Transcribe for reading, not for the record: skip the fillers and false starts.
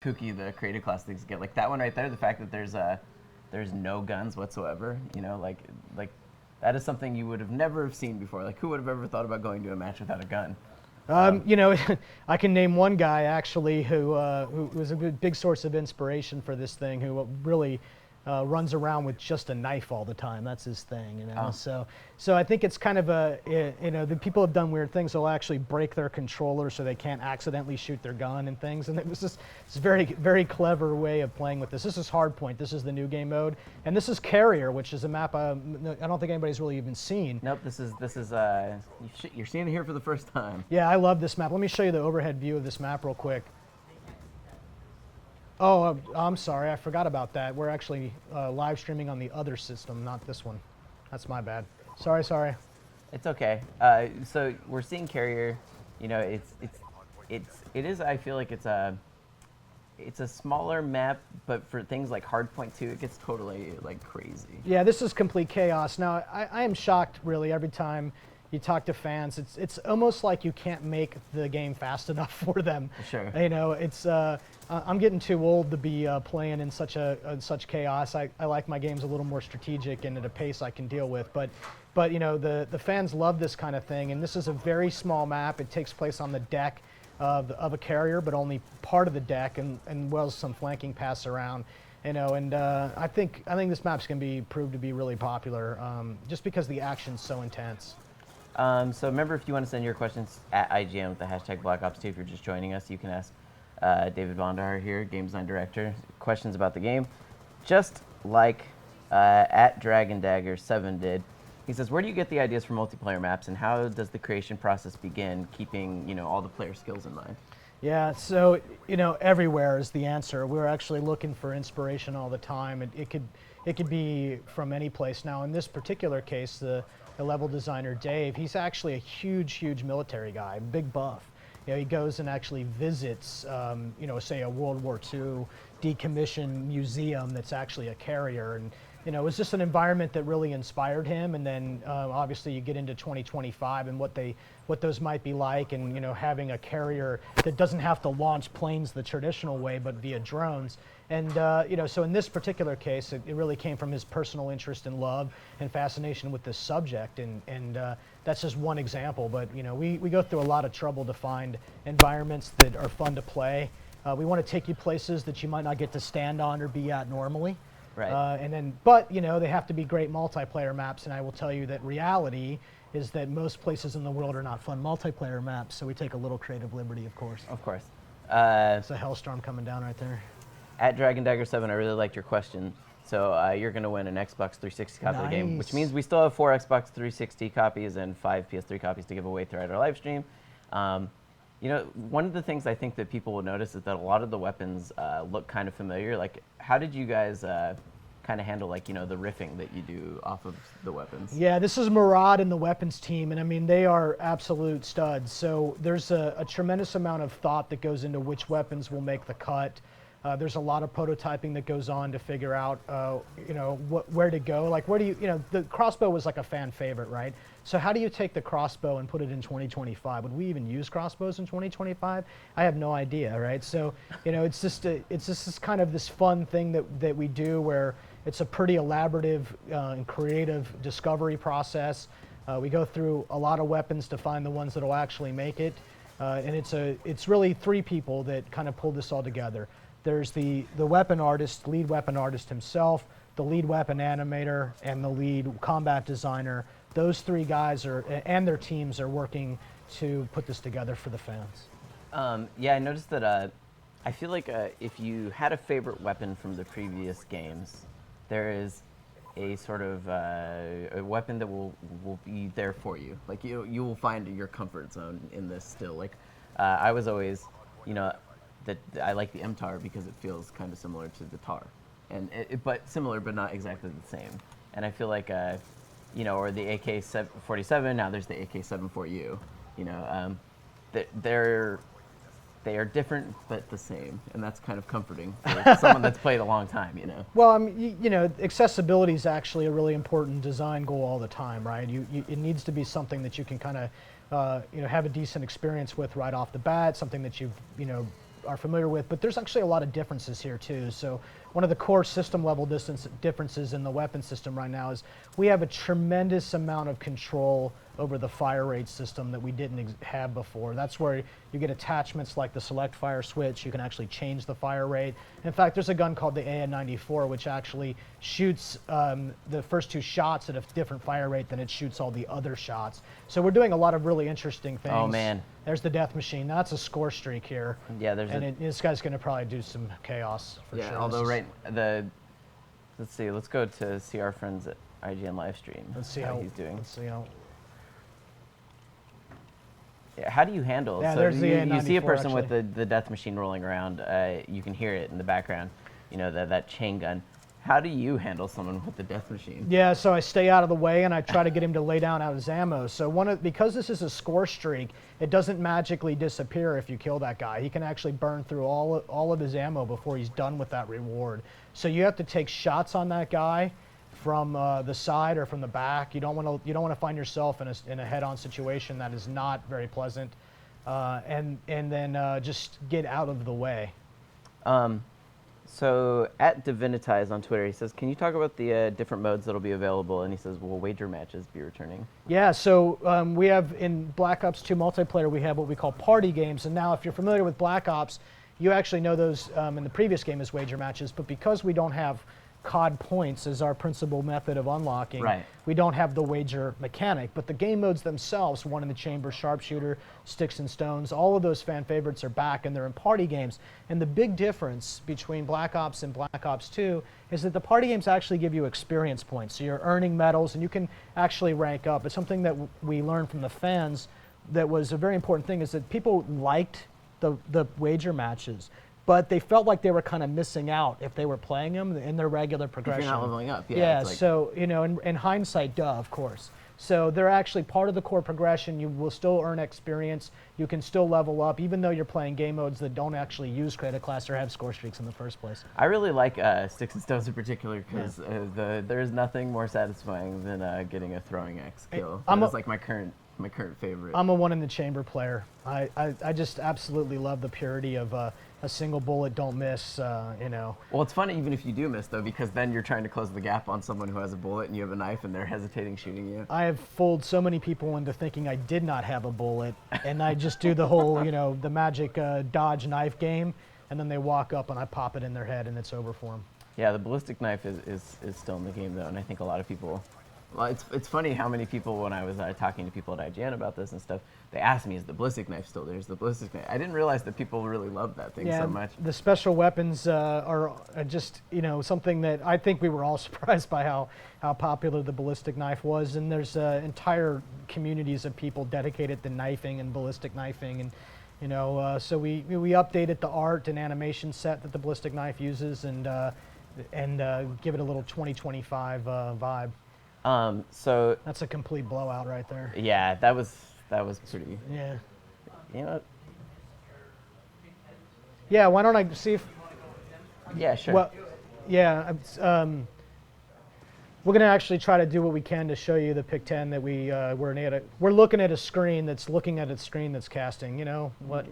kooky the creative class things get. Like that one right there, the fact that there's no guns whatsoever. Like that is something you would have never seen before. Like who would have ever thought about going to a match without a gun? I can name one guy actually who was a big source of inspiration for this thing, who really runs around with just a knife all the time. That's his thing, you know. Oh. So I think it's kind of the people have done weird things. They'll actually break their controller so they can't accidentally shoot their gun and things. And it was just it's a very, very clever way of playing with this. This is Hardpoint. This is the new game mode, and this is Carrier, which is a map I don't think anybody's really even seen. Nope. This is you're seeing it here for the first time. Yeah, I love this map. Let me show you the overhead view of this map real quick. Oh, I'm sorry, I forgot about that. We're actually live streaming on the other system, not this one. That's my bad. Sorry. It's okay. So we're seeing Carrier. You know, it is. I feel like it's a smaller map, but for things like Hardpoint 2, it gets totally like crazy. Yeah, this is complete chaos. Now, I am shocked really every time you talk to fans. It's almost like you can't make the game fast enough for them. Sure. You know, it's I'm getting too old to be playing in such chaos. I like my games a little more strategic and at a pace I can deal with. But you know, the fans love this kind of thing, and this is a very small map. It takes place on the deck of a carrier, but only part of the deck, and well, some flanking pass around. You know, and I think this map's going to be proved to be really popular, just because the action's so intense. So remember, if you want to send your questions at IGN with the hashtag BlackOps2, if you're just joining us, you can ask David Bondar here, Game Design Director, questions about the game. Just like at Dragon Dagger 7 did. He says, where do you get the ideas for multiplayer maps, and how does the creation process begin, keeping, you know, all the player skills in mind? Yeah, so, you know, everywhere is the answer. We're actually looking for inspiration all the time. It could be from any place. Now, in this particular case, the level designer, Dave, he's actually a huge military guy, big buff. You know, he goes and actually visits, you know, say a World War II decommissioned museum that's actually a carrier. And, you know, it was just an environment that really inspired him. And then obviously you get into 2025 and what those might be like, and, you know, having a carrier that doesn't have to launch planes the traditional way, but via drones. And, you know, so in this particular case, it really came from his personal interest and love and fascination with this subject. And that's just one example. But, you know, we go through a lot of trouble to find environments that are fun to play. We want to take you places that you might not get to stand on or be at normally. Right. But, you know, they have to be great multiplayer maps. And I will tell you that reality is that most places in the world are not fun multiplayer maps. So we take a little creative liberty, of course. Of course. It's a hellstorm coming down right there. At Dragon Dagger 7, I really liked your question. So you're going to win an Xbox 360 copy of the game, which means we still have 4 Xbox 360 copies and 5 PS3 copies to give away throughout our live stream. You know, one of the things I think that people will notice is that a lot of the weapons look kind of familiar. Like, how did you guys kind of handle, like, you know, the riffing that you do off of the weapons? Yeah, this is Murad and the weapons team, and I mean, they are absolute studs. So there's a tremendous amount of thought that goes into which weapons will make the cut. There's a lot of prototyping that goes on to figure out, you know, where to go. Like, where do you know, the crossbow was like a fan favorite, right? So how do you take the crossbow and put it in 2025? Would we even use crossbows in 2025? I have no idea, right? So, you know, it's just this kind of this fun thing that we do where it's a pretty elaborative and creative discovery process. We go through a lot of weapons to find the ones that will actually make it, and it's really 3 people that kind of pull this all together. There's the weapon artist, lead weapon artist himself, the lead weapon animator, and the lead combat designer. Those 3 guys and their teams are working to put this together for the fans. Yeah, I noticed that I feel like if you had a favorite weapon from the previous games, there is a sort of a weapon that will be there for you. Like you will find your comfort zone in this still. Like I was always, you know, that I like the MTAR because it feels kind of similar to the TAR, and but similar but not exactly the same. And I feel like you know, or the AK-47. Now there's the AK-74U. You know, they are different but the same, and that's kind of comforting for someone that's played a long time. You know. Well, I mean, you know, accessibility is actually a really important design goal all the time, right? It needs to be something that you can kind of, you know, have a decent experience with right off the bat. Something that you've, you know, are familiar with, but there's actually a lot of differences here too. So one of the core system level differences in the weapon system right now is we have a tremendous amount of control over the fire rate system that we didn't have before. That's where you get attachments like the select fire switch. You can actually change the fire rate. In fact, there's a gun called the AN-94 which actually shoots the first 2 shots at a different fire rate than it shoots all the other shots. So we're doing a lot of really interesting things. Oh man. There's the death machine. That's a score streak here. Yeah, there's this guy's going to probably do some chaos for yeah, sure. although let's see, let's go to see our friends at IGN Livestream. Let's see how he's doing. Let's see how. Yeah, how do you handle? Yeah, so there's the you see a A94 person with actually. the death machine rolling around. You can hear it in the background. You know that chain gun. How do you handle someone with the death machine? Yeah, so I stay out of the way and I try to get him to lay down out his ammo. So because this is a score streak, it doesn't magically disappear if you kill that guy. He can actually burn through all of his ammo before he's done with that reward. So you have to take shots on that guy from the side or from the back. You don't want to find yourself in a head-on situation that is not very pleasant, and then just get out of the way. So at Divinitize on Twitter, he says, "Can you talk about the different modes that'll be available?" And he says, "Will wager matches be returning?" Yeah, so we have in Black Ops 2 multiplayer, we have what we call party games. And now if you're familiar with Black Ops, you actually know those in the previous game as wager matches. But because we don't have COD points as our principal method of unlocking, right, we don't have the wager mechanic. But the game modes themselves, One in the Chamber, Sharpshooter, Sticks and Stones, all of those fan favorites are back and they're in party games. And the big difference between Black Ops and Black Ops 2 is that the party games actually give you experience points. So you're earning medals and you can actually rank up. It's something that we learned from the fans that was a very important thing, is that people liked the wager matches, but they felt like they were kind of missing out if they were playing them in their regular progression. If you're not leveling up, yeah. Yeah, like, so, in hindsight, of course. So they're actually part of the core progression. You will still earn experience. You can still level up, even though you're playing game modes that don't actually use credit class or have score streaks in the first place. I really like Sticks and Stones in particular because there's nothing more satisfying than getting a throwing axe kill. It's like my current favorite. I'm a One in the Chamber player. I just absolutely love the purity of a single bullet, don't miss, Well, it's funny even if you do miss, though, because then you're trying to close the gap on someone who has a bullet and you have a knife and they're hesitating shooting you. I have fooled so many people into thinking I did not have a bullet, and I just do the whole, the magic dodge knife game, and then they walk up and I pop it in their head and it's over for them. Yeah, the ballistic knife is still in the game, though, and I think a lot of people... Well, it's funny how many people, when I was talking to people at IGN about this and stuff, they asked me, is the ballistic knife still there? Is the ballistic knife? I didn't realize that people really love that thing so much. The special weapons are just, something that I think we were all surprised by how popular the ballistic knife was. And there's entire communities of people dedicated to knifing and ballistic knifing. And, so we updated the art and animation set that the ballistic knife uses and give it a little 2025 vibe. So that's a complete blowout right there. Yeah, that was pretty. Yeah. You know. Yeah. Why don't I see if? Yeah, sure. Well, yeah. We're gonna actually try to do what we can to show you the Pic-10 that we're looking at a screen that's looking at a screen that's casting. What?